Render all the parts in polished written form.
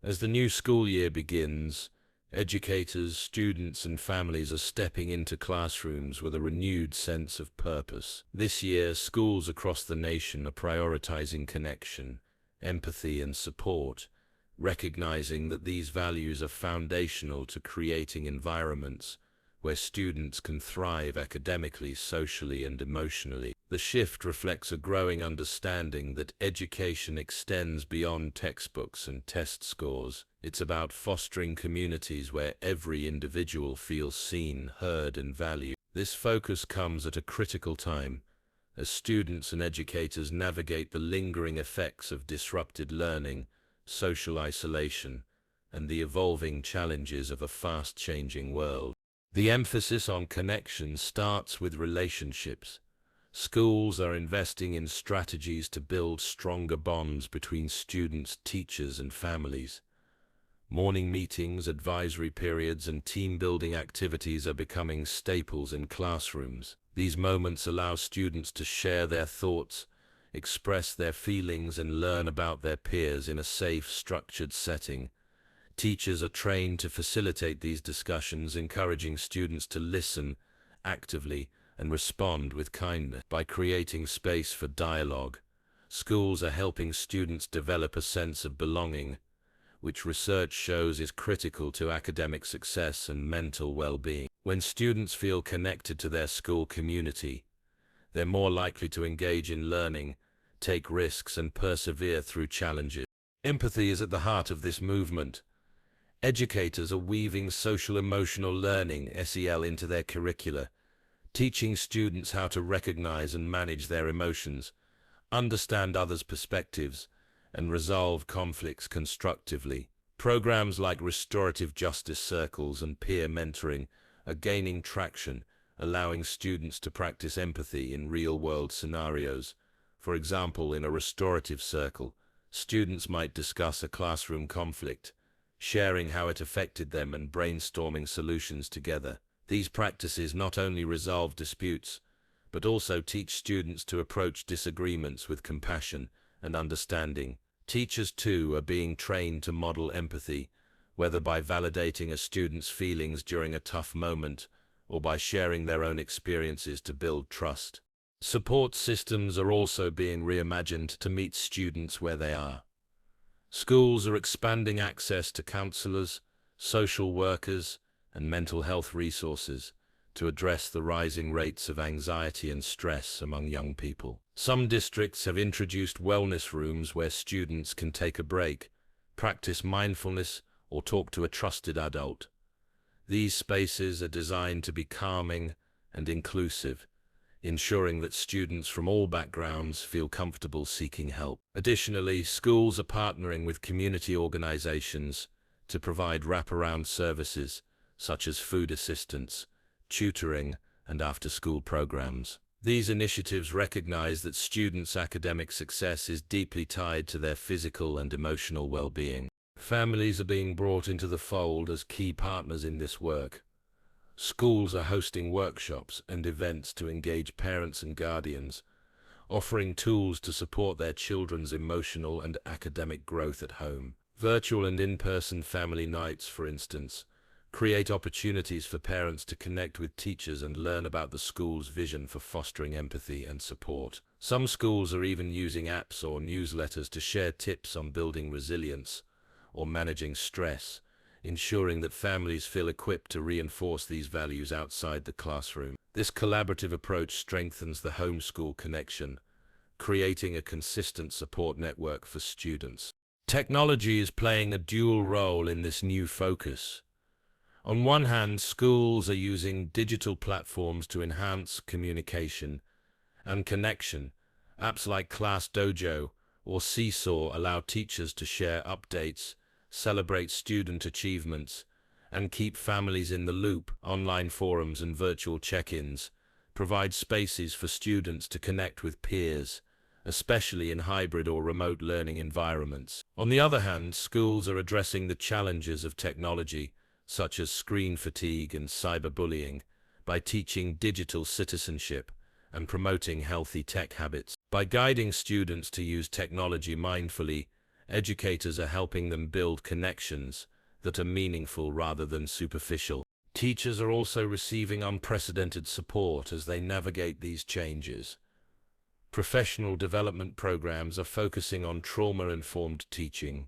As the new school year begins, educators, students, and families are stepping into classrooms with a renewed sense of purpose. This year, schools across the nation are prioritizing connection, empathy, and support, recognizing that these values are foundational to creating environments where students can thrive academically, socially, and emotionally. The shift reflects a growing understanding that education extends beyond textbooks and test scores. It's about fostering communities where every individual feels seen, heard, and valued. This focus comes at a critical time as students and educators navigate the lingering effects of disrupted learning, social isolation, and the evolving challenges of a fast-changing world. The emphasis on connection starts with relationships. Schools are investing in strategies to build stronger bonds between students, teachers, and families. Morning meetings, advisory periods, and team-building activities are becoming staples in classrooms. These moments allow students to share their thoughts, express their feelings, and learn about their peers in a safe, structured setting. Teachers are trained to facilitate these discussions, encouraging students to listen actively and respond with kindness. By creating space for dialogue, schools are helping students develop a sense of belonging, which research shows is critical to academic success and mental well-being. When students feel connected to their school community, they're more likely to engage in learning, take risks, and persevere through challenges. Empathy is at the heart of this movement. Educators are weaving social-emotional learning (SEL) into their curricula, teaching students how to recognize and manage their emotions, understand others' perspectives, and resolve conflicts constructively. Programs like restorative justice circles and peer mentoring are gaining traction, allowing students to practice empathy in real-world scenarios. For example, in a restorative circle, students might discuss a classroom conflict, sharing how it affected them and brainstorming solutions together. These practices not only resolve disputes, but also teach students to approach disagreements with compassion and understanding. Teachers, too, are being trained to model empathy, whether by validating a student's feelings during a tough moment or by sharing their own experiences to build trust. Support systems are also being reimagined to meet students where they are. Schools are expanding access to counselors, social workers, and mental health resources to address the rising rates of anxiety and stress among young people. Some districts have introduced wellness rooms where students can take a break, practice mindfulness, or talk to a trusted adult. These spaces are designed to be calming and inclusive, ensuring that students from all backgrounds feel comfortable seeking help. Additionally, schools are partnering with community organizations to provide wraparound services such as food assistance, tutoring, and after-school programs. These initiatives recognize that students' academic success is deeply tied to their physical and emotional well-being. Families are being brought into the fold as key partners in this work. Schools are hosting workshops and events to engage parents and guardians, offering tools to support their children's emotional and academic growth at home. Virtual and in-person family nights, for instance, create opportunities for parents to connect with teachers and learn about the school's vision for fostering empathy and support. Some schools are even using apps or newsletters to share tips on building resilience or managing stress, ensuring that families feel equipped to reinforce these values outside the classroom. This collaborative approach strengthens the home-school connection, creating a consistent support network for students. Technology is playing a dual role in this new focus. On one hand, schools are using digital platforms to enhance communication and connection. Apps like Class Dojo or Seesaw allow teachers to share updates, celebrate student achievements, and keep families in the loop. Online forums and virtual check-ins provide spaces for students to connect with peers, especially in hybrid or remote learning environments. On the other hand, schools are addressing the challenges of technology, such as screen fatigue and cyberbullying, by teaching digital citizenship and promoting healthy tech habits. By guiding students to use technology mindfully Educators are helping them build connections that are meaningful rather than superficial. Teachers are also receiving unprecedented support as they navigate these changes. Professional development programs are focusing on trauma-informed teaching,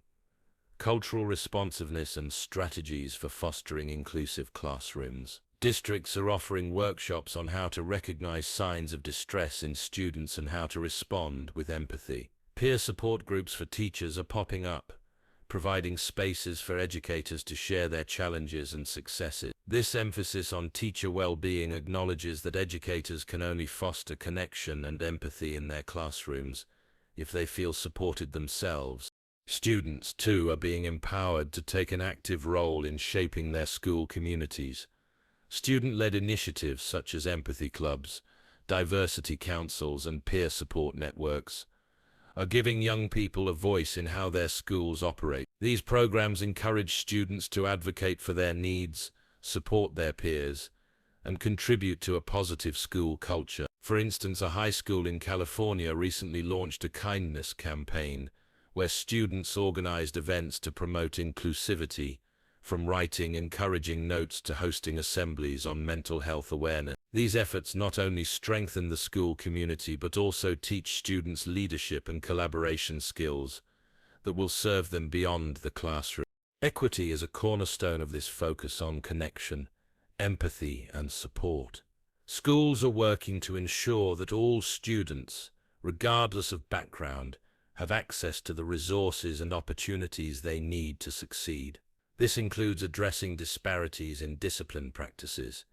cultural responsiveness, and strategies for fostering inclusive classrooms. Districts are offering workshops on how to recognize signs of distress in students and how to respond with empathy. Peer support groups for teachers are popping up, providing spaces for educators to share their challenges and successes. This emphasis on teacher well-being acknowledges that educators can only foster connection and empathy in their classrooms if they feel supported themselves. Students, too, are being empowered to take an active role in shaping their school communities. Student-led initiatives such as empathy clubs, diversity councils, and peer support networks are giving young people a voice in how their schools operate. These programs encourage students to advocate for their needs, support their peers, and contribute to a positive school culture. For instance, a high school in California recently launched a kindness campaign where students organized events to promote inclusivity, from writing encouraging notes to hosting assemblies on mental health awareness. These efforts not only strengthen the school community but also teach students leadership and collaboration skills that will serve them beyond the classroom. Equity is a cornerstone of this focus on connection, empathy, and support. Schools are working to ensure that all students, regardless of background, have access to the resources and opportunities they need to succeed. This includes addressing disparities in discipline practices,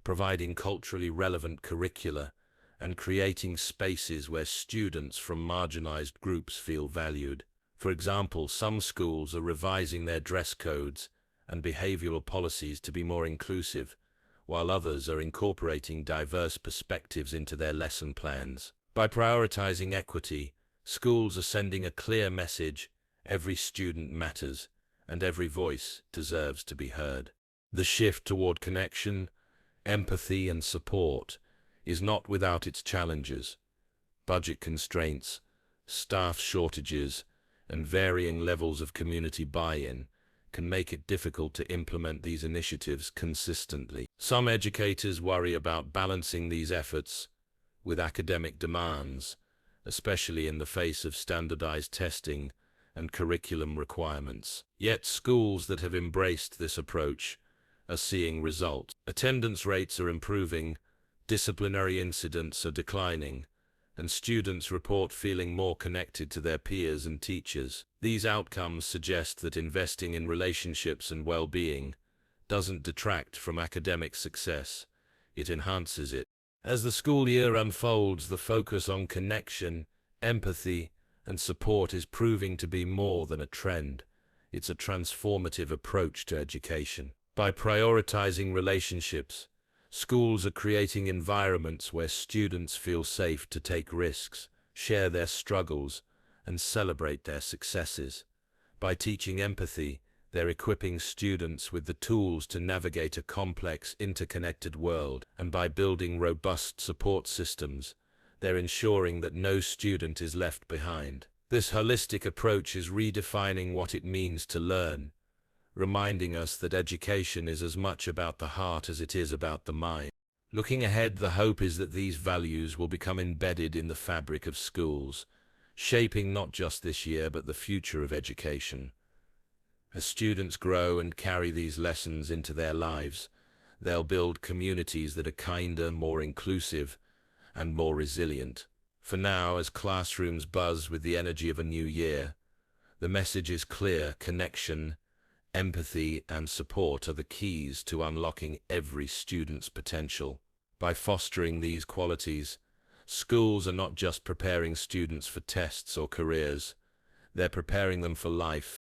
providing culturally relevant curricula, and creating spaces where students from marginalized groups feel valued. For example, some schools are revising their dress codes and behavioral policies to be more inclusive, while others are incorporating diverse perspectives into their lesson plans. By prioritizing equity, schools are sending a clear message: every student matters, and every voice deserves to be heard. The shift toward connection, empathy, and support is not without its challenges. Budget constraints, staff shortages, and varying levels of community buy-in can make it difficult to implement these initiatives consistently. Some educators worry about balancing these efforts with academic demands, especially in the face of standardized testing and curriculum requirements. Yet schools that have embraced this approach are seeing results. Attendance rates are improving, disciplinary incidents are declining, and students report feeling more connected to their peers and teachers. These outcomes suggest that investing in relationships and well-being doesn't detract from academic success, it enhances it. As the school year unfolds, the focus on connection, empathy, and support is proving to be more than a trend. It's a transformative approach to education. By prioritizing relationships, schools are creating environments where students feel safe to take risks, share their struggles, and celebrate their successes. By teaching empathy, they're equipping students with the tools to navigate a complex, interconnected world. And by building robust support systems, they're ensuring that no student is left behind. This holistic approach is redefining what it means to learn, reminding us that education is as much about the heart as it is about the mind. Looking ahead, the hope is that these values will become embedded in the fabric of schools, shaping not just this year but the future of education. As students grow and carry these lessons into their lives, they'll build communities that are kinder, more inclusive, and more resilient. For now, as classrooms buzz with the energy of a new year, the message is clear: connection, empathy, and support are the keys to unlocking every student's potential. By fostering these qualities, schools are not just preparing students for tests or careers, they're preparing them for life.